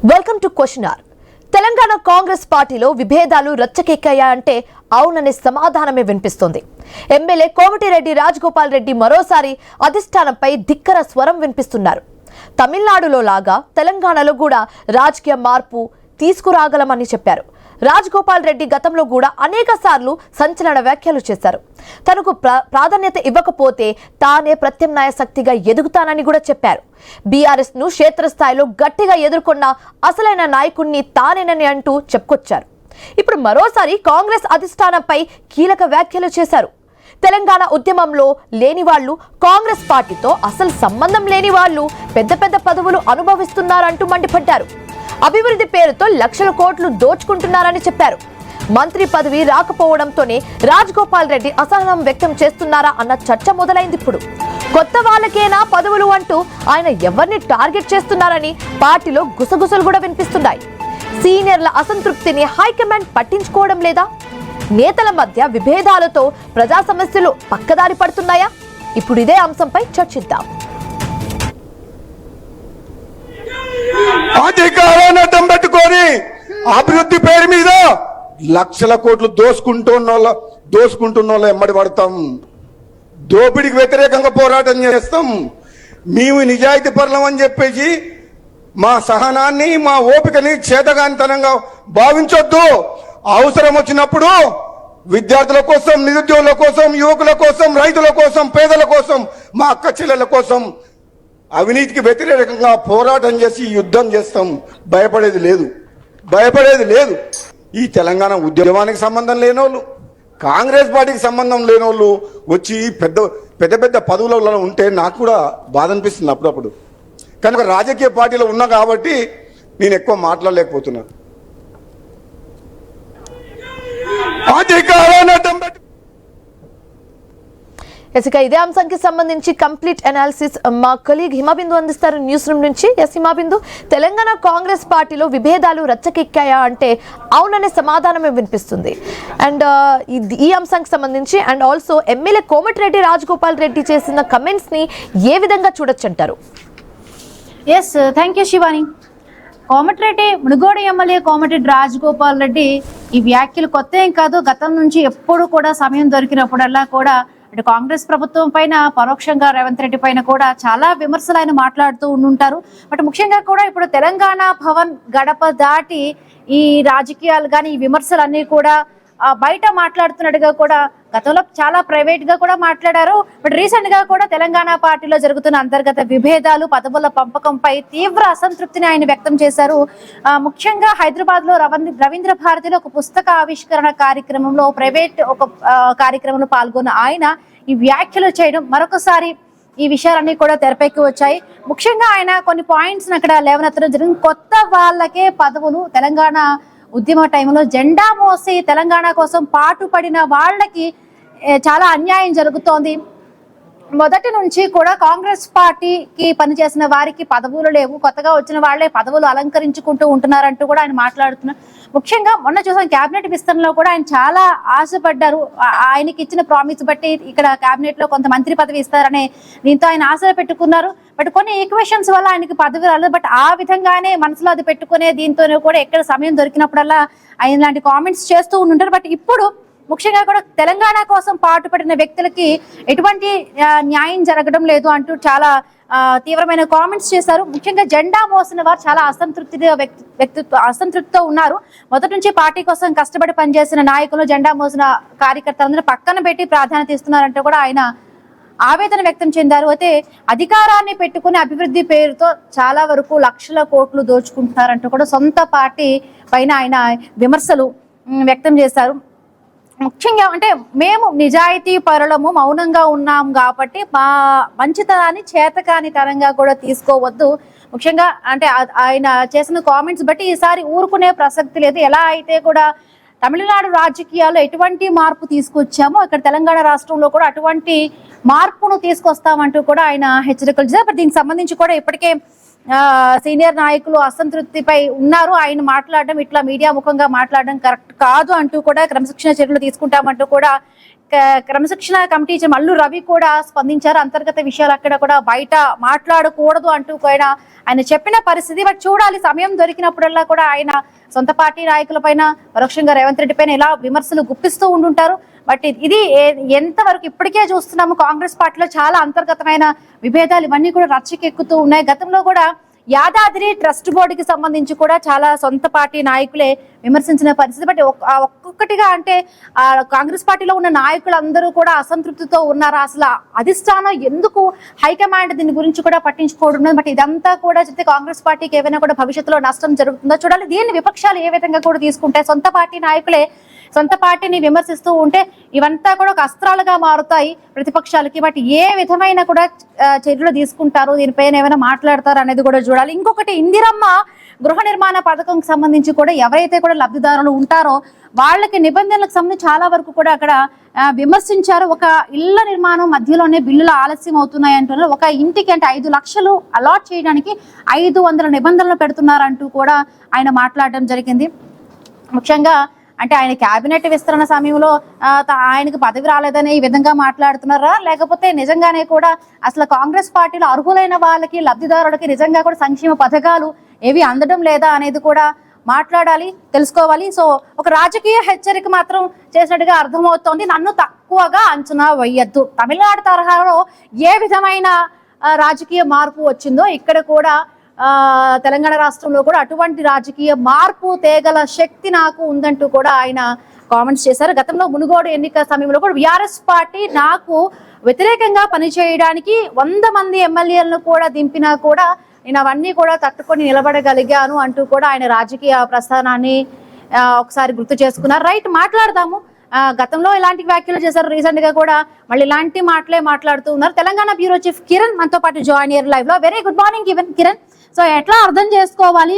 Welcome to question hour. Telangana Congress పార్టీలో విభేదాలు రచ్చకెక్కాయా అంటే అవుననే సమాధానమే వినిపిస్తోంది. ఎమ్మెల్యే కోమటిరెడ్డి రాజగోపాల్ రెడ్డి మరోసారి అధిష్టానంపై ధిక్కర స్వరం వినిపిస్తున్నారు. తమిళనాడులో లాగా తెలంగాణలో కూడా రాజకీయ మార్పు తీసుకురాగలమని చెప్పారు. రాజగోపాల్ రెడ్డి గతంలో కూడా అనేక సార్లు సంచలన వ్యాఖ్యలు చేశారు. తనకు ప్రాధాన్యత ఇవ్వకపోతే తానే ప్రత్యామ్నాయ శక్తిగా ఎదుగుతానని కూడా చెప్పారు. బీఆర్ఎస్ ను క్షేత్రస్థాయిలో గట్టిగా ఎదుర్కొన్న అసలైన నాయకుడిని తానేనని అంటూ చెప్పుకొచ్చారు. ఇప్పుడు మరోసారి కాంగ్రెస్ అధిష్టానంపై కీలక వ్యాఖ్యలు చేశారు. తెలంగాణ ఉద్యమంలో లేని వాళ్ళు, కాంగ్రెస్ పార్టీతో అసలు సంబంధం లేని వాళ్ళు పెద్ద పెద్ద పదవులు అనుభవిస్తున్నారంటూ మండిపడ్డారు. అభివృద్ధి పేరుతో లక్షల కోట్లు దోచుకుంటున్నారని చెప్పారు. మంత్రి పదవి రాకపోవడంతోనే రాజగోపాల్ రెడ్డి అసహనం వ్యక్తం చేస్తున్నారా అన్న చర్చ మొదలైంది. ఇప్పుడు కొత్త వాళ్ళకేనా పదవులు అంటూ ఆయన ఎవరిని టార్గెట్ చేస్తున్నారని పార్టీలో గుసగుసలు కూడా వినిపిస్తున్నాయి. సీనియర్ల అసంతృప్తిని హైకమాండ్ పట్టించుకోవడం లేదా? నేతల మధ్య విభేదాలతో ప్రజా సమస్యలు పక్కదారి పడుతున్నాయా? ఇప్పుడు ఇదే అంశంపై చర్చిద్దాం. అధికారాన్ని అడ్డం పెట్టుకొని అభివృద్ధి పేరు మీద లక్షల కోట్లు దోసుకుంటున్న వాళ్ళు ఎమ్మడి పడతాం. దోపిడికి వ్యతిరేకంగా పోరాటం చేస్తాం. మేము నిజాయితీ పరులం అని చెప్పేసి మా సహనాన్ని, మా ఓపికని చేతగానితనంగా భావించొద్దు. అవసరం వచ్చినప్పుడు విద్యార్థుల కోసం, నిరుద్యోగుల కోసం, యువకుల కోసం, రైతుల కోసం, పేదల కోసం, మా అక్క చెల్లెల కోసం అవినీతికి వ్యతిరేకంగా పోరాటం చేసి యుద్ధం చేస్తాం. భయపడేది లేదు. ఈ తెలంగాణ ఉద్యమానికి సంబంధం లేనోళ్ళు, కాంగ్రెస్ పార్టీకి సంబంధం లేనోళ్ళు వచ్చి పెద్ద పదవులలో ఉంటే నాకు కూడా బాధ అనిపిస్తుంది అప్పుడప్పుడు. కనుక రాజకీయ పార్టీలో ఉన్నా కాబట్టి నేను ఎక్కువ మాట్లాడలేకపోతున్నాను. ఇదే అంశానికి సంబంధించి కంప్లీట్ అనాలిసిస్ మా కొలీగ్ హిమబిందు అందిస్తారు న్యూస్ రూమ్ నుంచి. హిమబిందు, తెలంగాణ కాంగ్రెస్ పార్టీలో విభేదాలు రచ్చకెక్కాయా అంటే అవుననే సమాధానమే వినిపిస్తుంది. అండ్ ఈ అంశానికి సంబంధించి and also MLA Komatireddy Rajagopal Reddy చేసిన కమెంట్స్ ని ఏ విధంగా చూడొచ్చు అంటారు? Yes, thank you Shivani. Komatireddy Munugode MLA Komatireddy Rajagopal Reddy ఈ వ్యాఖ్యలు కొత్త ఏం కాదు. గతం నుంచి ఎప్పుడు కూడా సమయం దొరికినప్పుడల్లా కూడా అటు కాంగ్రెస్ ప్రభుత్వం పైన, పరోక్షంగా రేవంత్ రెడ్డి పైన కూడా చాలా విమర్శలు ఆయన మాట్లాడుతూ ఉంటుంటారు. బట్ ముఖ్యంగా కూడా ఇప్పుడు తెలంగాణ భవన్ గడప దాటి ఈ రాజకీయాలు కానీ, ఈ విమర్శలన్నీ కూడా బయట మాట్లాడుతున్నట్టుగా కూడా గతంలో చాలా ప్రైవేట్ గా కూడా మాట్లాడారు. బట్ రీసెంట్ గా కూడా తెలంగాణ పార్టీలో జరుగుతున్న అంతర్గత విభేదాలు, పదవుల పంపకంపై తీవ్ర అసంతృప్తిని ఆయన వ్యక్తం చేశారు. ముఖ్యంగా హైదరాబాద్ లో రవీంద్ర భారతిలో ఒక పుస్తక ఆవిష్కరణ కార్యక్రమంలో, ప్రైవేట్ ఒక కార్యక్రమంలో పాల్గొన్న ఆయన ఈ వ్యాఖ్యలు చేయడం మరొకసారి ఈ విషయాలన్నీ కూడా తెరపైకి వచ్చాయి. ముఖ్యంగా ఆయన కొన్ని పాయింట్స్ అక్కడ లేవనెత్తడం జరిగింది. కొత్త వాళ్ళకే పదవులు, తెలంగాణ ఉద్యమ టైంలో జెండా మోసి తెలంగాణ కోసం పాటుపడిన వాళ్ళకి చాలా అన్యాయం జరుగుతోంది. మొదటి నుంచి కూడా కాంగ్రెస్ పార్టీకి పనిచేసిన వారికి పదవులు లేవు, కొత్తగా వచ్చిన వాళ్లే పదవులు అలంకరించుకుంటూ ఉంటున్నారంటూ కూడా ఆయన మాట్లాడుతున్నారు. ముఖ్యంగా మొన్న చూసాం క్యాబినెట్ విస్తరణలో కూడా ఆయన చాలా ఆశపడ్డారు. ఆయనకి ఇచ్చిన ప్రామిస్ బట్టి ఇక్కడ క్యాబినెట్ లో కొంత మంత్రి పదవి ఇస్తారనే దీంతో ఆయన ఆశ పెట్టుకున్నారు. బట్ కొన్ని ఈక్వేషన్స్ వల్ల ఆయనకి పదవి రాలేదు. బట్ ఆ విధంగానే మనసులో అది పెట్టుకునే దీంతోనే కూడా ఎక్కడ సమయం దొరికినప్పుడల్లా ఆయన ఇలాంటి కామెంట్స్ చేస్తూ ఉంటారు. బట్ ఇప్పుడు ముఖ్యంగా కూడా తెలంగాణ కోసం పాటుపడిన వ్యక్తులకి ఎటువంటి న్యాయం జరగడం లేదు అంటూ చాలా తీవ్రమైన కామెంట్స్ చేశారు. ముఖ్యంగా జెండా మోసిన వారు చాలా అసంతృప్తితో ఉన్నారు. మొదటి నుంచి పార్టీ కోసం కష్టపడి పనిచేసిన నాయకులు, జెండా మోసిన కార్యకర్తలందరూ పక్కన పెట్టి ప్రాధాన్యత ఇస్తున్నారంటూ కూడా ఆయన ఆవేదన వ్యక్తం చెందారు. అయితే అధికారాన్ని పెట్టుకుని అభివృద్ధి పేరుతో చాలా వరకు లక్షల కోట్లు దోచుకుంటున్నారంటూ కూడా సొంత పార్టీ పైన ఆయన విమర్శలు వ్యక్తం చేశారు. ముఖ్యంగా అంటే మేము నిజాయితీ పరులము, మౌనంగా ఉన్నాం కాబట్టి మా మంచితనాన్ని చేతకాని తరంగా కూడా తీసుకోవద్దు. ముఖ్యంగా అంటే ఆయన చేసిన కామెంట్స్ బట్టి ఈసారి ఊరుకునే ప్రసక్తి లేదు. ఎలా అయితే కూడా తమిళనాడు రాజకీయాల్లో ఎటువంటి మార్పు తీసుకొచ్చామో ఇక్కడ తెలంగాణ రాష్ట్రంలో కూడా అటువంటి మార్పును తీసుకొస్తామంటూ కూడా ఆయన హెచ్చరికలు చేశారు. దీనికి సంబంధించి కూడా ఇప్పటికే సీనియర్ నాయకులు అసంతృప్తిపై ఉన్నారు. ఆయన మాట్లాడడం, ఇట్లా మీడియా ముఖంగా మాట్లాడడం కరెక్ట్ కాదు అంటూ కూడా క్రమశిక్షణ చర్యలు తీసుకుంటామంటూ కూడా క్రమశిక్షణ కమిటీ మల్లు రవి కూడా స్పందించారు. అంతర్గత విషయాలు అక్కడ కూడా బయట మాట్లాడకూడదు అంటూ కూడా ఆయన చెప్పిన పరిస్థితి. బట్ చూడాలి, సమయం దొరికినప్పుడల్లా కూడా ఆయన సొంత పార్టీ నాయకుల పైన, పరోక్షంగా రేవంత్ రెడ్డి పైన ఇలా విమర్శలు గుప్పిస్తూ ఉంటుంటారు. బట్ ఇది ఎంతవరకు ఇప్పటికే చూస్తున్నాము, కాంగ్రెస్ పార్టీలో చాలా అంతర్గతమైన విభేదాలు ఇవన్నీ కూడా రచ్చకెక్కుతూ ఉన్నాయి. గతంలో కూడా యాదాద్రి ట్రస్ట్ బోర్డుకి సంబంధించి కూడా చాలా సొంత పార్టీ నాయకులే విమర్శించిన పరిస్థితి. బట్ ఒక్కొక్కటిగా అంటే కాంగ్రెస్ పార్టీలో ఉన్న నాయకులందరూ కూడా అసంతృప్తితో ఉన్నారు. అసలు అధిష్టానం ఎందుకు హైకమాండ్ దీని గురించి కూడా పట్టించుకోవడం. బట్ ఇదంతా కూడా చెప్తే కాంగ్రెస్ పార్టీకి ఏమైనా కూడా భవిష్యత్తులో నష్టం జరుగుతుందో చూడాలి. దీన్ని విపక్షాలు ఏ విధంగా కూడా తీసుకుంటాయి. సొంత పార్టీ నాయకులే సొంత పార్టీని విమర్శిస్తూ ఉంటే ఇవంతా కూడా ఒక అస్త్రాలుగా మారుతాయి ప్రతిపక్షాలకి. బట్ ఏ విధమైన కూడా చర్యలు తీసుకుంటారు, దీనిపైన ఏమైనా మాట్లాడతారు అనేది కూడా చూడాలి. ఇంకొకటి, ఇందిరమ్మ గృహ నిర్మాణ పథకం సంబంధించి కూడా ఎవరైతే కూడా లబ్ధిదారులు ఉంటారో వాళ్ళకి నిబంధనలకు సంబంధించి చాలా వరకు కూడా అక్కడ విమర్శించారు. ఒక ఇళ్ల నిర్మాణం మధ్యలోనే బిల్లులు ఆలస్యం అవుతున్నాయి అంటున్నారు. ఒక ఇంటికి అంటే 5 లక్షలు అలాట్ చేయడానికి 500 నిబంధనలు పెడుతున్నారంటూ కూడా ఆయన మాట్లాడడం జరిగింది. ముఖ్యంగా అంటే ఆయన క్యాబినెట్ విస్తరణ సమయంలో ఆయనకు పదవి రాలేదని ఈ విధంగా మాట్లాడుతున్నారా, లేకపోతే నిజంగానే కూడా అసలు కాంగ్రెస్ పార్టీలో అర్హులైన వాళ్ళకి, లబ్ధిదారులకి నిజంగా కూడా సంక్షేమ పథకాలు ఏవి అందడం లేదా అనేది కూడా మాట్లాడాలి, తెలుసుకోవాలి. సో ఒక రాజకీయ హెచ్చరిక మాత్రం చేసినట్టుగా అర్థమవుతోంది. నన్ను తక్కువగా అంచనా వేయద్దు. తమిళనాడు తరహాలో ఏ విధమైన రాజకీయ మార్పు వచ్చిందో ఇక్కడ కూడా తెలంగాణ రాష్ట్రంలో కూడా అటువంటి రాజకీయ మార్పు తేగల శక్తి నాకు ఉందంటూ కూడా ఆయన కామెంట్స్ చేశారు. గతంలో మునుగోడు ఎన్నికల సమయంలో కూడా బీఆర్ఎస్ పార్టీ నాకు వ్యతిరేకంగా పనిచేయడానికి 100 మంది ఎమ్మెల్యేలను కూడా దింపినా కూడా నేను అవన్నీ కూడా తట్టుకొని నిలబడగలిగాను అంటూ కూడా ఆయన రాజకీయ ప్రస్థానాన్ని ఒకసారి గుర్తు చేసుకున్నారు. రైట్, మాట్లాడదాము. గతంలో ఇలాంటి వ్యాఖ్యలు చేశారు, రీసెంట్ గా కూడా మళ్ళీ ఇలాంటి మాటలే మాట్లాడుతూ ఉన్నారు. తెలంగాణ బ్యూరో చీఫ్ కిరణ్ మనతో పాటు జాయిన్ అయ్యారు లైవ్ లో. Very good morning Kiran. So ఎట్లా అర్థం చేసుకోవాలి,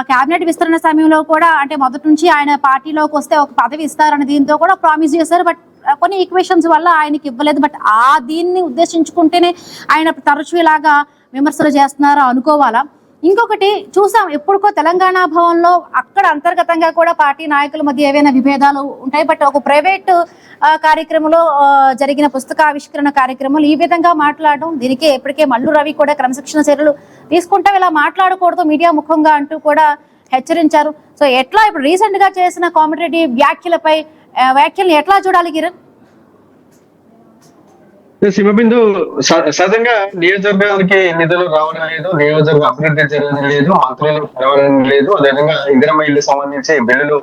కేబినెట్ విస్తరణ సమయంలో కూడా అంటే మొదటి నుంచి ఆయన పార్టీలోకి వస్తే ఒక పదవి ఇస్తారని దీంతో కూడా ప్రామిస్ చేశారు. బట్ కొన్ని ఈక్వేషన్స్ వల్ల ఆయనకి ఇవ్వలేదు. బట్ దీన్ని ఉద్దేశించుకుంటేనే ఆయన తరచూ ఇలాగా విమర్శలు చేస్తున్నారో అనుకోవాలా? ఇంకొకటి చూసాం, ఎప్పుడుకో తెలంగాణ భవన్లో అక్కడ అంతర్గతంగా కూడా పార్టీ నాయకుల మధ్య ఏవైనా విభేదాలు ఉంటాయి. బట్ ఒక ప్రైవేట్ కార్యక్రమంలో జరిగిన పుస్తకావిష్కరణ కార్యక్రమాలు ఈ విధంగా మాట్లాడడం, దీనికి ఇప్పటికే మల్లు రవి కూడా క్రమశిక్షణ చర్యలు తీసుకుంటాం, ఇలా మాట్లాడకూడదు మీడియా ముఖంగా అంటూ కూడా హెచ్చరించారు. సో ఎట్లా ఇప్పుడు రీసెంట్ గా చేసిన కోమటిరెడ్డి వ్యాఖ్యల్ని ఎట్లా చూడాలి కిరణ్? సింహబిందు సహజంగా నియోజకవర్గానికి నిధులు రావడం లేదు, నియోజకవర్గ అభివృద్ధి జరగడం లేదు, మంత్రులు రావడం లేదు, అదేవిధంగా ఇందిరమ్మ ఇల్లు సంబంధించి బిల్లులు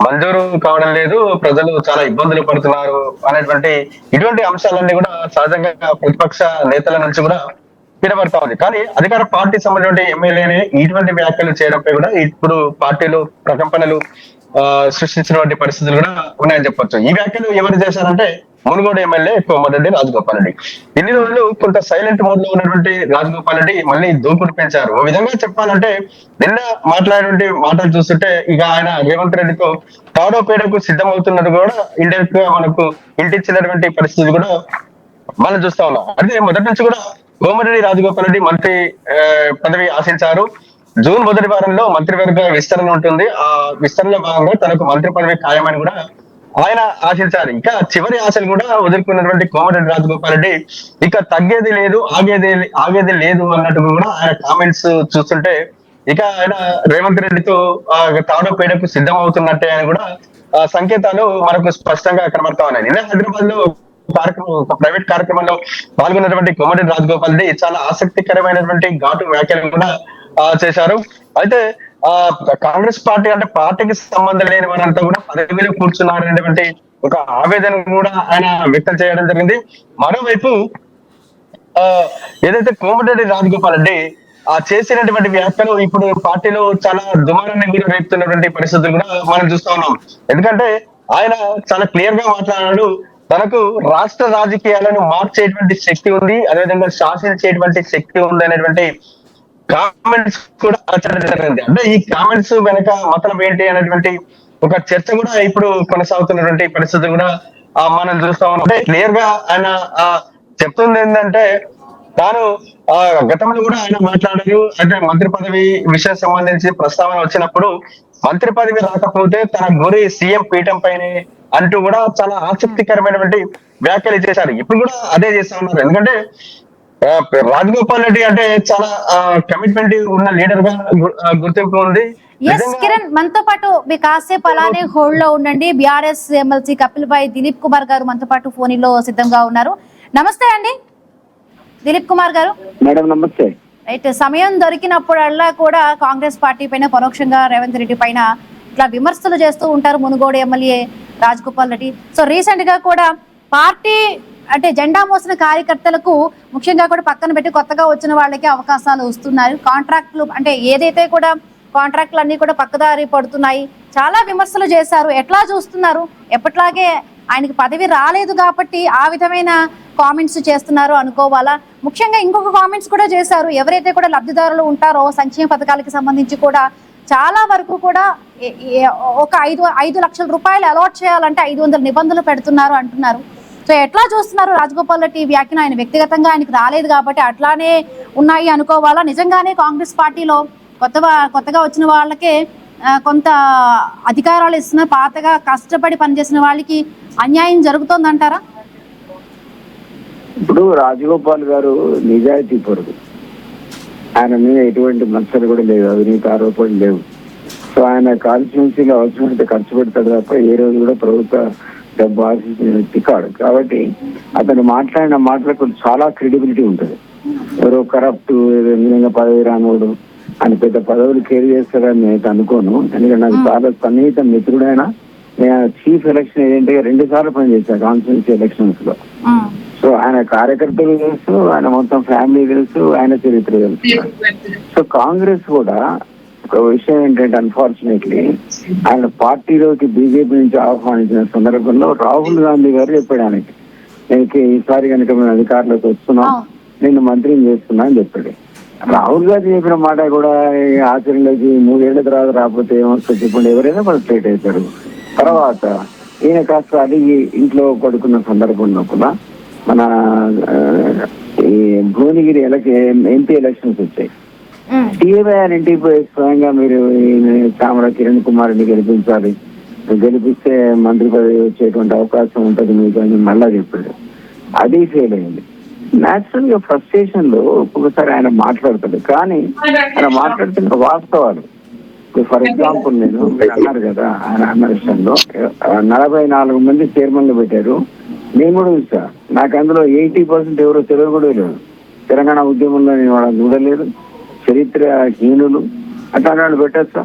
మంజూరు కావడం లేదు, ప్రజలు చాలా ఇబ్బందులు పడుతున్నారు అనేటువంటి ఇటువంటి అంశాలన్నీ కూడా సహజంగా ప్రతిపక్ష నేతల నుంచి కూడా వినబడతా ఉంది. కానీ అధికార పార్టీ సంబంధించిన ఎమ్మెల్యేని ఇటువంటి వ్యాఖ్యలు చేయడంపై కూడా ఇప్పుడు పార్టీలు ప్రకంపనలు సృష్టించినటువంటి పరిస్థితులు కూడా ఉన్నాయని చెప్పొచ్చు. ఈ వ్యాఖ్యలు ఎవరు చేశారంటే మునుగోడు ఎమ్మెల్యే కోమటిరెడ్డి రాజగోపాల్ రెడ్డి. ఇన్ని రోజులు కొంత సైలెంట్ మోడ్ లో ఉన్నటువంటి రాజగోపాల్ రెడ్డి మళ్ళీ దూకుడు పెంచారు. ఓ విధంగా చెప్పాలంటే నిన్న మాట్లాడేటువంటి మాటలు చూస్తుంటే ఇక ఆయన రేవంత్ రెడ్డితో తాడో పేడకు సిద్ధమవుతున్నట్టు కూడా ఇండైరెక్ట్ గా మనకు ఇంటిచ్చినటువంటి పరిస్థితి కూడా మనం చూస్తా ఉన్నాం. అదే మొదటి నుంచి కూడా కోమటిరెడ్డి రాజగోపాల్ రెడ్డి మంత్రి పదవి ఆశించారు. జూన్ మొదటి వారంలో మంత్రివర్గ విస్తరణ ఉంటుంది. ఆ విస్తరణలో భాగంగా తనకు మంత్రి పదవి ఖాయమని కూడా ఆయన ఆశించారు. ఇంకా చివరి ఆశలు కూడా వదులుకున్నటువంటి కోమటిరెడ్డి రాజగోపాల్ రెడ్డి ఇక తగ్గేది లేదు, ఆగేది లేదు అన్నట్టు కూడా ఆయన కామెంట్స్ చూస్తుంటే ఇక ఆయన రేవంత్ రెడ్డితో తాడో పేడకు సిద్ధం అవుతున్నట్టే అని కూడా సంకేతాలు మనకు స్పష్టంగా కనబడతా ఉన్నాయి. నిన్న హైదరాబాద్ లో ప్రైవేట్ కార్యక్రమంలో పాల్గొన్నటువంటి కోమటిరెడ్డి రాజగోపాల్ రెడ్డి చాలా ఆసక్తికరమైనటువంటి ఘాటు వ్యాఖ్యలు కూడా చేశారు. అయితే కాంగ్రెస్ పార్టీ అంటే పార్టీకి సంబంధం లేని వారంతా కూడా పదవిలో కూర్చున్నారనేటువంటి ఒక ఆవేదన కూడా ఆయన వ్యక్తం చేయడం జరిగింది. మరోవైపు ఏదైతే కోమటిరెడ్డి రాజగోపాల్ రెడ్డి చేసినటువంటి వ్యాఖ్యలు ఇప్పుడు పార్టీలో చాలా దుమారాన్ని కూడా రేపుతున్నటువంటి పరిస్థితులు కూడా మనం చూస్తా ఉన్నాం. ఎందుకంటే ఆయన చాలా క్లియర్ గా మాట్లాడాడు, తనకు రాష్ట్ర రాజకీయాలను మార్చేటువంటి శక్తి ఉంది, అదేవిధంగా శాసించేటువంటి శక్తి ఉంది అనేటువంటి కామెంట్స్ కూడా జరిగింది. అంటే ఈ కామెంట్స్ వెనక మతలం ఏంటి అనేటువంటి ఒక చర్చ కూడా ఇప్పుడు కొనసాగుతున్నటువంటి పరిస్థితి కూడా మనం చూస్తా ఉన్నాం. అంటే క్లియర్ గా ఆయన చెప్తుంది ఏంటంటే తాను గతంలో కూడా ఆయన మాట్లాడారు. అంటే మంత్రి పదవి విషయం సంబంధించి ప్రస్తావన వచ్చినప్పుడు మంత్రి పదవి రాకపోతే తన గురి సీఎం పీఠం పైనే అంటూ కూడా చాలా ఆసక్తికరమైనటువంటి వ్యాఖ్యలు చేశారు. ఇప్పుడు కూడా అదే చేస్తా ఉన్నారు. ఎందుకంటే రాజగోపాల్ రెడ్డి అంటే చాలా కమిట్మెంట్ ఉన్న లీడర్ గా గుర్తింపు ఉంది. ఎస్ కిరణ్, మనతో పాటు మీ కాసేపు అలానే హోల్డ్ లో ఉండండి. బీఆర్ఎస్ ఎమ్మెల్సీ కపిల్ భాయ్ దిలీప్ కుమార్ గారు మనతో పాటు ఫోన్ లో సిద్ధంగా ఉన్నారు. నమస్తే అండి దిలీప్ కుమార్ గారు. మేడం నమస్తే. రైట్, సమయం దొరికినప్పుడల్లా కూడా కాంగ్రెస్ పార్టీ పైన పరోక్షంగా రేవంత్ రెడ్డి పైన ఇట్లా విమర్శలు చేస్తూ ఉంటారు Munugode MLA Rajagopal Reddy. So recent గా కూడా పార్టీ అంటే జెండా మోసిన కార్యకర్తలకు ముఖ్యంగా కూడా పక్కన పెట్టి కొత్తగా వచ్చిన వాళ్ళకి అవకాశాలు వస్తున్నాయి. కాంట్రాక్టులు అంటే ఏదైతే కూడా కాంట్రాక్టులు అన్ని కూడా పక్కదారి పడుతున్నాయి. చాలా విమర్శలు చేశారు. ఎట్లా చూస్తున్నారు? ఎప్పట్లాగే ఆయనకి పదవి రాలేదు కాబట్టి ఆ విధమైన కామెంట్స్ చేస్తున్నారు అనుకోవాలా? ముఖ్యంగా ఇంకొక కామెంట్స్ కూడా చేశారు. ఎవరైతే కూడా లబ్ధిదారులు ఉంటారో సంక్షేమ పథకాలకి సంబంధించి కూడా చాలా వరకు కూడా ఒక 5 లక్షల రూపాయలు అలాట్ చేయాలంటే 500 నిబంధనలు పెడుతున్నారు అంటున్నారు. సో ఎట్లా చూస్తున్నారు రాజగోపాల్ రెడ్డి వ్యాఖ్యను? ఆయన వ్యక్తిగతంగా ఆయనకు రాలేదు కాబట్టి అట్లానే ఉన్నాయి అనుకోవాలా? నిజంగానే కాంగ్రెస్ పార్టీలో కొత్తగా వచ్చిన వాళ్ళకే కొంత అధికారాలు ఇస్తున్న, పాతగా కష్టపడి పనిచేసిన వాళ్ళకి అన్యాయం జరుగుతోందంటారా? ఇప్పుడు రాజగోపాల్ గారు నిజాయితీ పరుడు. ఆయన మీద ఎటువంటి మచ్చలు కూడా లేవు, అవినీతి ఆరోపణలు లేవు. సో ఆయన కాన్స్టిట్యున్సీలో అవసరమైతే ఖర్చు పెడతాడు తప్ప ఏ రోజు కూడా ప్రభుత్వ డబ్బు ఆశించిన వ్యక్తి కాడు. కాబట్టి అతను మాట్లాడిన మాటలకు చాలా క్రెడిబిలిటీ ఉంటుంది. ఎవరో కరప్ట్ విధంగా పదవి రానోడు ఆయన పెద్ద పదవులు కేర్ చేస్తాడని నేను అనుకోను. ఎందుకంటే నాకు చాలా సన్నిహిత మిత్రుడైన చీఫ్ ఎలక్షన్ ఏజెంట్ గా 2 సార్లు పనిచేశాను కాన్స్టిట్యున్సీ ఎలక్షన్స్ లో. సో ఆయన కార్యకర్తలు తెలుసు, ఆయన మొత్తం ఫ్యామిలీ తెలుసు, ఆయన చరిత్ర తెలుసు. సో కాంగ్రెస్ కూడా ఒక విషయం ఏంటంటే అన్ఫార్చునేట్లీ ఆయన పార్టీలోకి బీజేపీ నుంచి ఆహ్వానించిన సందర్భంలో రాహుల్ గాంధీ గారు చెప్పాడు ఆయనకి, నేను ఈసారి కనుక మేము అధికారంలోకి వస్తున్నాం, నేను మంత్రిని చేస్తున్నా అని చెప్పాడు. రాహుల్ గాంధీ చెప్పిన మాట కూడా ఆచరణలోకి 3 ఏళ్ల తర్వాత రాకపోతే ఏమొస్తుంది చెప్పండి, ఎవరైనా వాళ్ళు స్ట్రైట్ అవుతారు. తర్వాత ఈయన కాస్త అడిగి ఇంట్లో పడుకున్న సందర్భంలో కూడా మన ఈ భువనగిరి ఎంపీ ఎలక్షన్స్ వచ్చాయి. టీఏఆర్ ఇంటికి పోయి స్వయంగా మీరు చామర కిరణ్ కుమార్ రెడ్డి గెలిపించాలి, గెలిపిస్తే మంత్రి పదవి వచ్చేటువంటి అవకాశం ఉంటుంది మీకు అని మళ్ళా చెప్పాడు. అది ఫెయిల్ అయింది. న్యాచురల్ గా ఫ్రస్ట్రేషన్ లో ఒక్కొక్కసారి ఆయన మాట్లాడతాడు, కానీ ఆయన మాట్లాడుతున్న వాస్తవాలు. ఫర్ ఎగ్జాంపుల్ నేను అన్నారు కదా ఆయన అన్న విషయంలో 44 మంది చైర్మన్లు పెట్టారు. నేను కూడా చూసా, నాకు అందులో 80% ఎవరో తెలియదు కూడా లేదు. తెలంగాణ ఉద్యమంలో నేను వాళ్ళని చూడలేదు, చరిత్రహీనులు అట్లాంటి వాళ్ళు పెట్టచ్చా?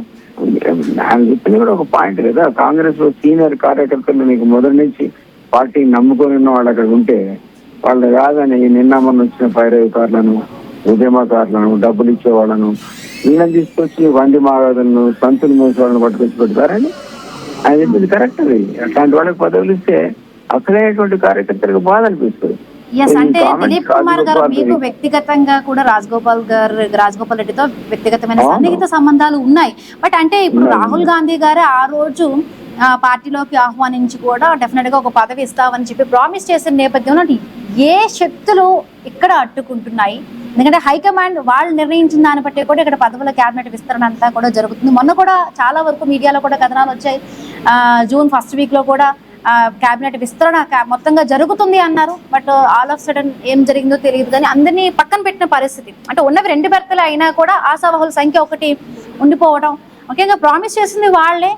ఆయన చెప్పింది కూడా ఒక పాయింట్ కదా. కాంగ్రెస్ లో సీనియర్ కార్యకర్తలు నీకు మొదటి నుంచి పార్టీని నమ్ముకొని ఉన్న వాళ్ళు అక్కడ ఉంటే వాళ్ళు కాదని నిన్న మొన్న వచ్చిన పైరవికారులను, ఉద్యమకారులను, డబ్బులు ఇచ్చేవాళ్ళను వీళ్ళని తీసుకొచ్చి వండి మాగాదులను, సంతులు మోసే వాళ్ళని పట్టుకొచ్చి పెడతారని ఆయన చెప్పింది కరెక్ట్. అది అట్లాంటి వాళ్ళకి పదవులు ఇస్తే అసలైనటువంటి కార్యకర్తలకు బాధ అనిపిస్తుంది. అంటే దిలీప్ కుమార్ గారు మీకు వ్యక్తిగతంగా కూడా రాజగోపాల్ రెడ్డితో వ్యక్తిగతమైన సన్నిహిత సంబంధాలు ఉన్నాయి. బట్ అంటే ఇప్పుడు రాహుల్ గాంధీ గారు ఆ రోజు పార్టీలోకి ఆహ్వానించి కూడా డెఫినెట్ గా ఒక పదవి ఇస్తామని చెప్పి ప్రామిస్ చేసిన నేపథ్యంలో ఏ శక్తులు ఇక్కడ అడ్డుకుంటున్నాయి? ఎందుకంటే హైకమాండ్ వాళ్ళు నిర్ణయించిన దాన్ని బట్టి కూడా ఇక్కడ పదవుల క్యాబినెట్ విస్తరణ అంతా కూడా జరుగుతుంది. మొన్న కూడా చాలా వరకు మీడియాలో కూడా కథనాలు వచ్చాయి. జూన్ ఫస్ట్ వీక్ లో కూడా క్యాబినెట్ విస్తరణ మొత్తంగా జరుగుతుంది అన్నారు. బట్ ఆల్ ఆఫ్ సడన్ ఏం జరిగిందో తెలియదు. కానీ అందరినీ పక్కన పెట్టిన పరిస్థితి, అంటే ఉన్నవి 2 భర్తలు అయినా కూడా ఆశావహుల సంఖ్య ఒకటి ఉండిపోవడం. ముఖ్యంగా ప్రామిస్ చేసింది వాళ్లే.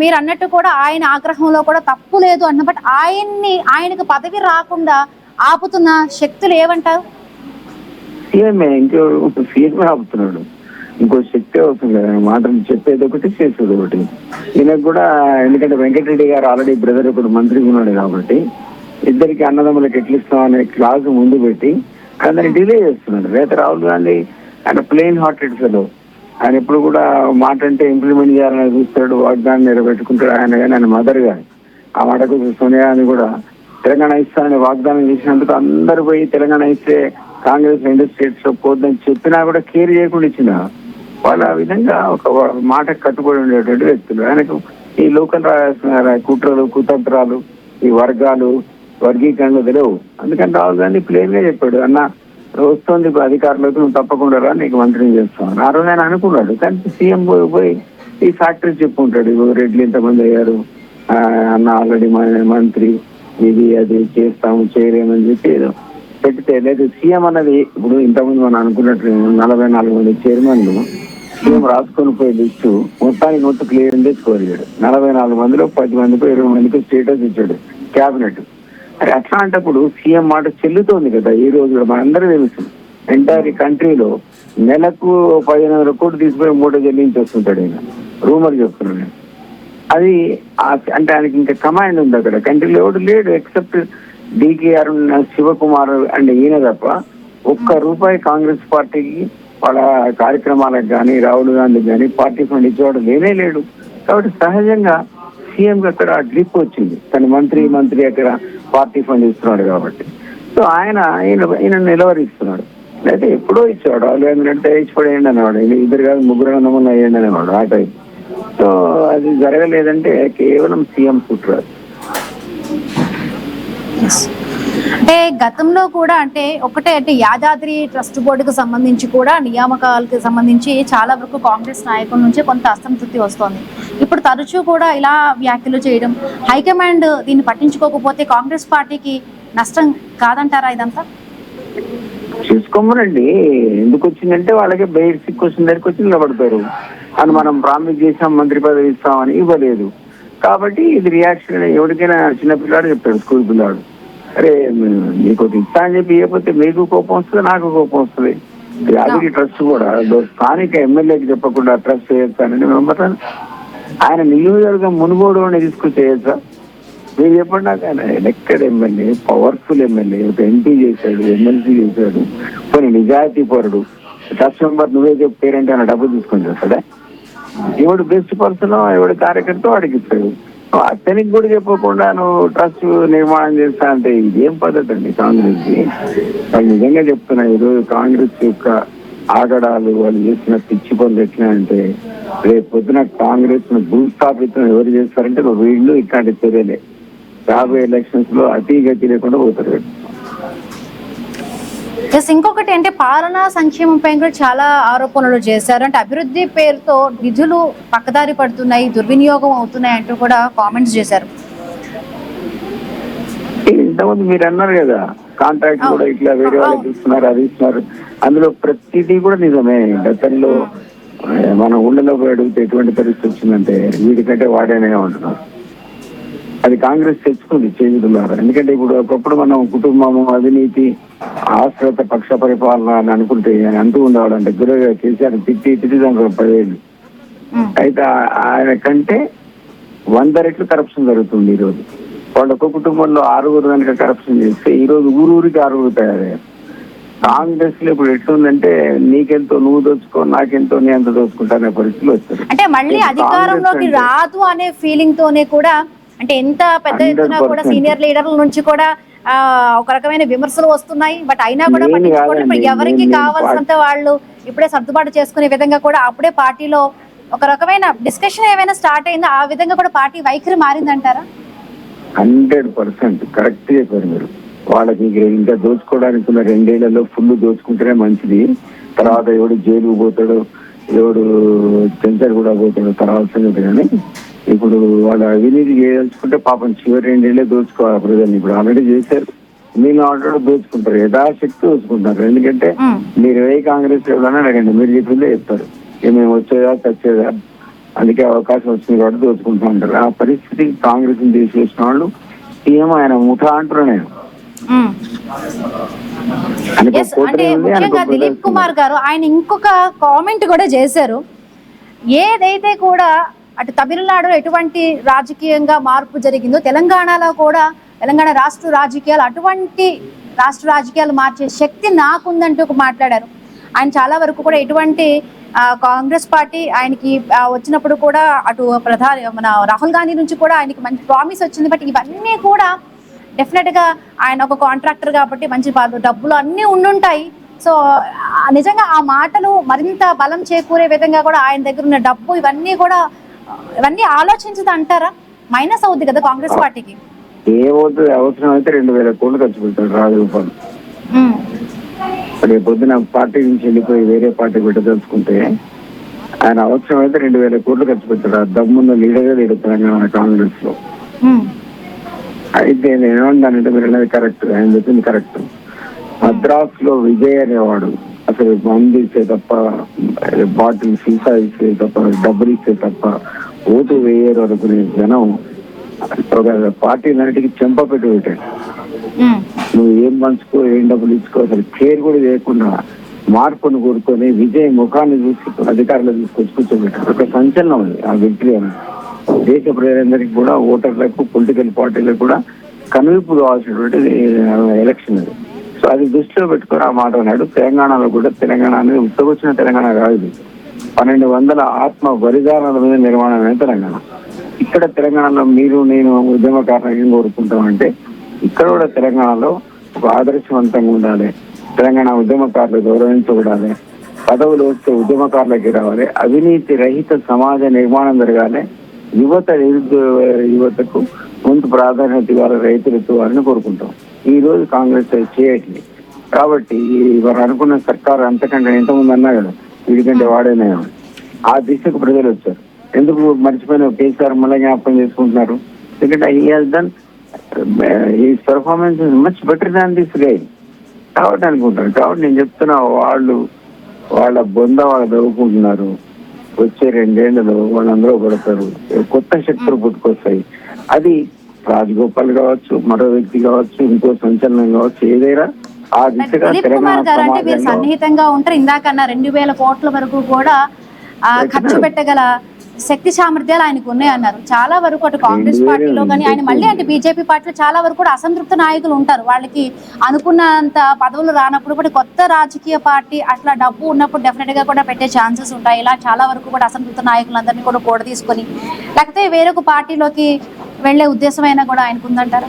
మీరు అన్నట్టు కూడా ఆయన ఆగ్రహంలో కూడా తప్పు లేదు అన్న, బట్ ఆయనకు పదవి రాకుండా ఆపుతున్న శక్తులు ఏమంటారు? సీఎంఏ ఆపుతున్నాడు, ఇంకో శక్తి అవుతుంది కదా. మాత్రం చెప్పేది ఒకటి, చేసేది ఒకటి. ఈయనకు కూడా ఎందుకంటే వెంకటరెడ్డి గారు ఆల్రెడీ బ్రదర్ ఒకటి మంత్రిగా ఉన్నాడు కాబట్టి ఇద్దరికి అన్నదమ్ములకు ఎట్లిస్తాం అనే క్లాస్ ముందు పెట్టి అందరిని డిలే చేస్తున్నాడు. రేత రాహుల్ గాంధీ ఆయన ప్లెయిన్ హార్టెడ్ ఫెలో. ఆయన ఎప్పుడు కూడా మాట అంటే ఇంప్లిమెంట్ చేయాలని చూస్తాడు, వాగ్దానం నెరవేర్చుకుంటాడు. ఆయన కానీ ఆయన మదర్ గాని ఆ మాటకు సోనియా గాంధీ కూడా తెలంగాణ ఇస్తానని వాగ్దానం చేసినందుకు అందరు పోయి తెలంగాణ ఇస్తే కాంగ్రెస్ 2 స్టేట్స్ లో పోద్దని చెప్పినా కూడా కేర్ చేయకుండా ఇచ్చిన వాళ్ళు ఆ విధంగా ఒక మాట కట్టుబడి ఉండేటువంటి వ్యక్తులు. ఆయనకు ఈ లోకల్ కుట్రలు, కుతంత్రాలు, ఈ వర్గీకరణలు తెలియవు. అందుకని రాహుల్ గాంధీ ప్లేన్ గా చెప్పాడు, అన్న వస్తుంది అధికారులకు, నువ్వు తప్పకుండా రా, నీకు మంత్రిని చేస్తాను. ఆ రోజు ఆయన అనుకున్నాడు. కానీ సీఎం పోయి ఈ ఫ్యాక్టరీ చెప్పుకుంటాడు, రెడ్లు ఇంతమంది అయ్యారు, అన్న ఆల్రెడీ మంత్రి ఇది అది చేస్తాము చేయలేమని చెప్పి ఏదో పెడితే లేదు సీఎం అన్నది ఇప్పుడు ఇంతకుముందు మనం అనుకున్నట్టు 44 మంది చైర్మన్లు సీఎం రాసుకొని పోయి లిస్టు మొత్తానికి నోటు క్లియర్ తెచ్చుకోలేడు. 44 మందిలో 10 మందికి 20 మందికి స్టేటస్ ఇచ్చాడు క్యాబినెట్. మరి అట్లా అంటప్పుడు సీఎం మాట చెల్లుతోంది కదా ఈ రోజు కూడా మనందరూ తెలుసు. ఎంటైర్ కంట్రీలో నెలకు 15,000 కోట్లు తీసుకుని మూట చెల్లించి వస్తుంటాడు ఆయన, రూమర్ చెప్తున్నాడు నేను. అది అంటే ఆయనకి ఇంకా కమాండ్ ఉంది అక్కడ కంట్రీలో, ఎవడు లేడు except DK Arun, Shivakumar and ఈయన తప్ప ₹1 కాంగ్రెస్ పార్టీకి వాళ్ళ కార్యక్రమాలకు కానీ రాహుల్ గాంధీకి కానీ పార్టీ ఫండ్ ఇచ్చేవాడు లేనే లేడు. కాబట్టి సహజంగా సీఎం అక్కడ గ్రిప్ వచ్చింది, తన మంత్రి అక్కడ పార్టీ ఫండ్ ఇస్తున్నాడు కాబట్టి. సో ఈయన నిలవరిస్తున్నాడు. అయితే ఎప్పుడో ఇచ్చేవాడు రాహుల్ గాంధీ అంటే ఇచ్చిపడేయండి అనేవాడు, ఇద్దరు కాదు 3 అన్నమూలు అయ్యండి అనేవాడు ఆ టైం. సో అది జరగలేదంటే కేవలం సీఎం కుట్ర. అంటే గతంలో కూడా అంటే యాదాద్రి ట్రస్ట్ బోర్డుకు సంబంధించి కూడా నియామకాలకు సంబంధించి చాలా వరకు కాంగ్రెస్ నాయకుల నుంచి కొంత అసంతృప్తి వస్తోంది. ఇప్పుడు తరచూ కూడా ఇలా వ్యాఖ్యలు చేయడం, హైకమాండ్ దీన్ని పట్టించుకోకపోతే కాంగ్రెస్ పార్టీకి నష్టం కాదంటారా ఇదంతా? చూసుకోమనండి, ఎందుకు వచ్చిందంటే వాళ్ళకి బేసిక్ క్వశ్చన్ దగ్గరికి వచ్చి నిలబడతారు అని మనం ప్రామిస్ చేసాం మంత్రి పదవి ఇస్తామని, ఇవ్వలేదు కాబట్టి ఇది రియాక్షన్. ఎవరికైనా చిన్నపిల్లాడు చెప్తాడు, స్కూల్ పిల్లాడు, అరే మీకు ఇస్తా అని చెప్పి ఇవ్వకపోతే మీకు కోపం వస్తుంది, నాకు కోపం వస్తుంది. యాదగిరి ట్రస్ట్ కూడా స్థానిక ఎమ్మెల్యేకి చెప్పకుండా ట్రస్ట్ చేయొచ్చానని నమ్మతాను. ఆయన నియోజకవర్గం మునుగోడు అని తీసుకొచ్చేయచ్చా? మీరు చెప్పండి నాకు. ఆయన ఎలక్టెడ్ ఎమ్మెల్యే, పవర్ఫుల్ ఎమ్మెల్యే, ఒక ఎంపీ చేశాడు, ఎమ్మెల్సీ చేశాడు, కొన్ని నిజాయితీ పరుడు. ట్రస్ట్ మెంబర్ నువ్వే చెప్పి పేరెంట్ ఆయన డబ్బులు తీసుకొని చేస్తాడా? ఎవడు బెస్ట్ పర్సన్, ఎవడు కార్యకర్త వాడికి ఇస్తాడు. అతనికి కూడా చెప్పకుండా నువ్వు ట్రస్ట్ నిర్మాణం చేస్తా అంటే ఇదేం పద్ధతి అండి కాంగ్రెస్ కి? వాళ్ళు నిజంగా చెప్తున్నా, ఈరోజు కాంగ్రెస్ యొక్క ఆగడాలు, వాళ్ళు చేసిన పిచ్చి పనులు ఎట్లా అంటే రేపు పొద్దున కాంగ్రెస్ ను భూస్థాపితం ఎవరు చేస్తారంటే వీళ్ళు ఇట్లాంటి చర్యలే. రాబోయే ఎలక్షన్స్ లో అతిగతి లేకుండా పోతారు. ఇంకొకటి అంటే పాలనా సంక్షేమంపై కూడా చాలా ఆరోపణలు చేశారు. అంటే అభివృద్ధి పేరుతో నిధులు పక్కదారి పడుతున్నాయి, దుర్వినియోగం అవుతున్నాయి అంటూ కూడా కామెంట్స్ చేశారు. ఇంతకుముందు మీరు అన్నారు కదా, కాంట్రాక్ట్ కూడా ఇట్లా వేరే వాళ్ళకి ఇస్తున్నారు, అది ఇస్తున్నారు. అందులో ప్రతిదీ కూడా నిజమే. గతంలో మన ఊళ్ళలో పోయి అడిగితే ఎటువంటి పరిస్థితి వచ్చిందంటే వీటికంటే వాడేనే ఉంటున్నారు. అది కాంగ్రెస్ తెచ్చుకుంది చేతులారా. ఎందుకంటే ఇప్పుడు ఒకప్పుడు మనం కుటుంబము, అవినీతి, ఆశ్రిత పక్ష పరిపాలన అని అనుకుంటే అంటూ ఉండేవాడు. అంటే గురువుగా కేసీఆర్ తిట్టి 10 ఏళ్ళు. అయితే ఆయన కంటే 100 రెట్లు కరప్షన్ జరుగుతుంది ఈరోజు. వాళ్ళు ఒక కుటుంబంలో 6 కనుక కరప్షన్ చేస్తే ఈరోజు ఊరికి 6 తయారయ్యారు. కాంగ్రెస్ లో ఇప్పుడు ఎట్లుందంటే నీకెంతో నువ్వు దోచుకో, నాకెంతో నీ ఎంత దోచుకుంటా అనే పరిస్థితులు వస్తారు. అంటే మళ్ళీ అధికారంలోకి రాదు అనే ఫీలింగ్ తోనే కూడా, అంటే ఎంత పెద్ద ఎత్తున కూడా సీనియర్ లీడర్ల నుంచి కూడా ఒక రకమైన విమర్శలు వస్తున్నాయి. బట్ అయినా కూడా పట్టించుకోవడం, ఎవరికి కావాల్సినంత వాళ్ళు ఇప్పుడే సర్దుబాటు చేసుకునే విధంగా కూడా అప్పుడే పార్టీలో ఒక రకమైన డిస్కషన్ ఏమైనా స్టార్ట్ అయిందా? ఆ విధంగా కూడా పార్టీ వైఖరి మారిందంటారా? 100% కరెక్ట్ చెప్పారు మీరు. వాళ్ళకి ఇంకా దోచుకోవడానికి ఉన్న 2 ఏళ్లలో ఫుల్ దోచుకుంటేనే మంచిది. తర్వాత ఎవడు జైలు పోతాడు, ఎవడు సెంచర్ కూడా పోతాడు తర్వాత సంగతి. కానీ ఇప్పుడు వాళ్ళు అవినీతి చేయదలుచుకుంటే పాపం చివరి 2 ఏళ్ళే దోచుకోవాలి ప్రజల్ని. ఇప్పుడు ఆల్రెడీ చేశారు, మీరు ఆల్రెడీ దోచుకుంటారు, యథాశక్తి దోచుకుంటారు. ఎందుకంటే మీరు కాంగ్రెస్ ఎవరైనా అడగండి, మీరు చెప్పిందే చెప్తారు, మేము వచ్చేదా చచ్చేదా, అందుకే అవకాశం వచ్చింది కాబట్టి దోచుకుంటూ ఉంటారు. ఆ పరిస్థితి కాంగ్రెస్ ని తీసేసిన వాళ్ళు సీఎం ఆయన ముఠా అంటున్నాను నేను. ముఖ్యంగా దిలీప్ కుమార్ గారు ఆయన ఇంకొక కామెంట్ కూడా చేశారు. ఏదైతే కూడా అటు తమిళనాడులో ఎటువంటి రాజకీయంగా మార్పు జరిగిందో తెలంగాణలో కూడా, తెలంగాణ రాష్ట్ర రాజకీయాలు అటువంటి రాష్ట్ర రాజకీయాలు మార్చే శక్తి నాకుందంటూ మాట్లాడారు. ఆయన చాలా వరకు కూడా ఎటువంటి కాంగ్రెస్ పార్టీ ఆయనకి వచ్చినప్పుడు కూడా అటు మన రాహుల్ గాంధీ నుంచి కూడా ఆయనకి మంచి ప్రామిస్ వచ్చింది. బట్ ఇవన్నీ కూడా డెఫినెట్ గా ఆయన ఒక కాంట్రాక్టర్ కాబట్టి మంచి డబ్బులు అన్నీ ఉండుంటాయి. సో నిజంగా ఆ మాటలు మరింత బలం చేకూరే విధంగా కూడా ఆయన దగ్గర ఉన్న డబ్బు ఇవన్నీ ఆలోచించదు అంటారా? మైనస్ అవుద్ది కదా కాంగ్రెస్ పార్టీకి. ఏమవుతుంది, అవసరం అయితే 2,000 కోట్లు ఖర్చు పెడతాడు రాజగోపాల్. రేపు పొద్దున పార్టీ నుంచి వెళ్ళిపోయి వేరే పార్టీ పెట్టదలుచుకుంటే ఆయన అవసరం అయితే 2,000 కోట్లు ఖర్చు పెడతాడు. ఆ దమ్మున్న లీడర్గా లేడు తెలంగాణ కాంగ్రెస్ లో. అయితే నేనేమన్నానంటే మీరు అనేది కరెక్ట్, ఆయన చెప్పింది కరెక్ట్. మద్రాస్ లో విజయ్ అనేవాడు అసలు మందు ఇస్తే తప్ప, బాటిల్ సీసా ఇస్తే తప్ప, డబ్బులు ఇస్తే తప్ప ఓటు వేయరు అనుకునే జనం ఒక పార్టీలన్నిటికీ చెంప పెట్టి పెట్టాడు. నువ్వు ఏం పంచుకో, ఏం డబ్బులు ఇచ్చుకో, అసలు కేర్ కూడా లేకుండా మార్పును కోరుకొని విజయ్ ముఖాన్ని చూసి అధికారులు తీసుకొచ్చి కూర్చోబెట్టారు. ఒక సంచలనం ఉంది ఆ విక్టరీ అనేది. దేశ ప్రజలందరికీ కూడా, ఓటర్లకు, పొలిటికల్ పార్టీలకు కూడా కనువిప్పు కావాల్సినటువంటి ఎలక్షన్ అది. సో అది దృష్టిలో పెట్టుకుని ఆ మాట అన్నాడు. తెలంగాణలో కూడా, తెలంగాణ అనేది ఉత్తగొచ్చిన తెలంగాణ కాదు, 1200 ఆత్మ బలిదానాల మీద నిర్మాణమైన తెలంగాణ. ఇక్కడ తెలంగాణలో మీరు నేను ఉద్యమకారులు ఏం కోరుకుంటామంటే, ఇక్కడ కూడా తెలంగాణలో ఒక ఆదర్శవంతంగా ఉండాలి, తెలంగాణ ఉద్యమకారులు గౌరవించబడాలి, పదవులు వస్తే ఉద్యమకారులకి రావాలి, అవినీతి రహిత సమాజ నిర్మాణం జరగాలి, యువతకు ముందు ప్రాధాన్యత ఇవ్వాలి, రైతులకు ఇవ్వాలని కోరుకుంటాం. ఈ రోజు కాంగ్రెస్ చేయట్లేదు. కాబట్టి వారు అనుకున్న సర్కారు అంతకంటే ఎంతమంది అన్నా కదా వీడికంటే వాడేనే, ఆ దిశకు ప్రజలు వచ్చారు. ఎందుకు మర్చిపోయిన కేసీఆర్ మళ్ళీ జ్ఞాపకం చేసుకుంటున్నారు? ఎందుకంటే he has done his performance is much better than this guy కాబట్టి అనుకుంటారు. కాబట్టి నేను చెప్తున్నా, వాళ్ళ బొంద వాళ్ళు చదువుకుంటున్నారు. వచ్చే 2 ఏళ్లలో వాళ్ళందరూ పడతారు, కొత్త శక్తులు పుట్టుకొస్తాయి. అది రాజగోపాల్ కావచ్చు, మరో వ్యక్తి కావచ్చు, ఇంకో సంచలనం కావచ్చు, ఏదైనా ఆ దిశగా దిలీప్ కుమార్ గారు అంటే మీరు సన్నిహితంగా ఉంటారు. ఇందాకన్నా 2000 కోట్ల వరకు కూడా ఖర్చు పెట్టగల శక్తి సామర్థ్యాలు ఆయనకు ఉన్నాయన్నారు. చాలా వరకు అటు కాంగ్రెస్ పార్టీలో కానీ, ఆయన మళ్ళీ అంటే బీజేపీ పార్టీలో చాలా వరకు కూడా అసంతృప్త నాయకులు ఉంటారు. వాళ్ళకి అనుకున్నంత పదవులు రానప్పుడు కూడా కొత్త రాజకీయ పార్టీ అట్లా డబ్బు ఉన్నప్పుడు డెఫినెట్ గా కూడా పెట్టే ఛాన్సెస్ ఉంటాయి. ఇలా చాలా వరకు కూడా అసంతృప్త నాయకులందరినీ కూడా కూడ తీసుకొని లేకపోతే వేరొక పార్టీలోకి వెళ్లే ఉద్దేశం అయినా కూడా ఆయనకు ఉందంటారా?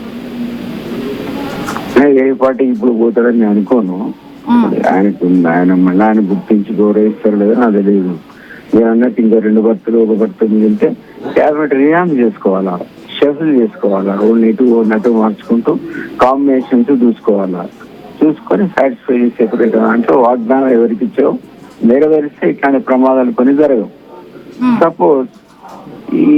ఏ పార్టీకి ఇప్పుడు పోతాడని నేను అనుకోను. ఆయనకు ఆయన మళ్ళీ ఆయన గుర్తించి గౌరవిస్తారు లేదా నాకు తెలియదు. నేను అన్నట్టు ఇంకా 2 భర్తలు 1 భర్త మిగిలితే క్యాబినెట్ రియామ్ చేసుకోవాలా, షఫిల్ చేసుకోవాలా, నటు మార్చుకుంటూ కాంబినేషన్స్ చూసుకోవాలా, చూసుకొని సాటిస్ఫై చేసే దాంట్లో వాగ్దానం ఎవరికి ఇచ్చావు నెరవేరిస్తే ఇట్లాంటి ప్రమాదాలు కొన్ని జరగవు. సపోజ్ ఈ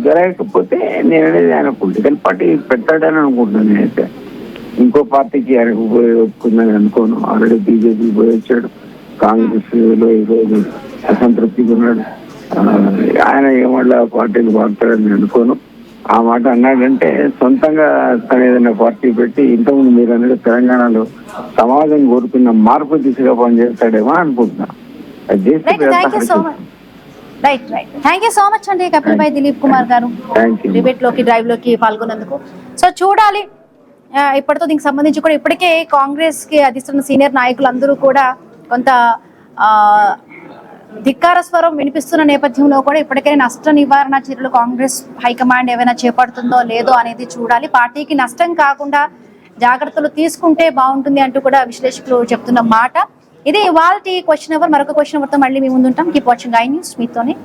జరగకపోతే నేను అనేది ఆయన పొలిటికల్ పార్టీ పెట్టాడని అనుకుంటున్నాను. నేనైతే ఇంకో పార్టీకి ఆయనకు ఒప్పుకుందని అనుకోను. ఆల్రెడీ బీజేపీ పోయి వచ్చాడు, కాంగ్రెస్ లో ఈరోజు అసంతృప్తిగా ఉన్నాడు. ఆయన ఏమన్నా పార్టీలు వాడతాడని అనుకోను. ఆ మాట అన్నాడంటే సొంతంగా తన ఏదైనా పార్టీ పెట్టి ఇంతకుముందు మీరు అనేది తెలంగాణలో సమాజం కోరుకున్న మార్పు దిశగా పనిచేస్తాడేమో అనుకుంటున్నా. అది చేస్తే right. Thank you so much అండి కపిల్ భాయ్, దిలీప్ కుమార్ గారు డిబేట్ లోకి డ్రైవ్ లోకి పాల్గొన్నందుకు. సో చూడాలి ఇప్పటితో దీనికి సంబంధించి కూడా ఇప్పటికే కాంగ్రెస్ కి అధిస్తున్న సీనియర్ నాయకులందరూ కూడా కొంత ధిక్కార స్వరం వినిపిస్తున్న నేపథ్యంలో కూడా ఇప్పటికే నష్ట నివారణ చర్యలు కాంగ్రెస్ హైకమాండ్ ఏమైనా చేపడుతుందో లేదో అనేది చూడాలి. పార్టీకి నష్టం కాకుండా జాగ్రత్తలు తీసుకుంటే బాగుంటుంది అంటూ కూడా విశ్లేషకులు చెప్తున్న మాట ఇది. ఇవాల్టి క్వశ్చన్ అవర్. మరొక క్వశ్చన్ అవర్తో మళ్ళీ మీ ముందుంటాం. Keep watching iNews. మీతోనే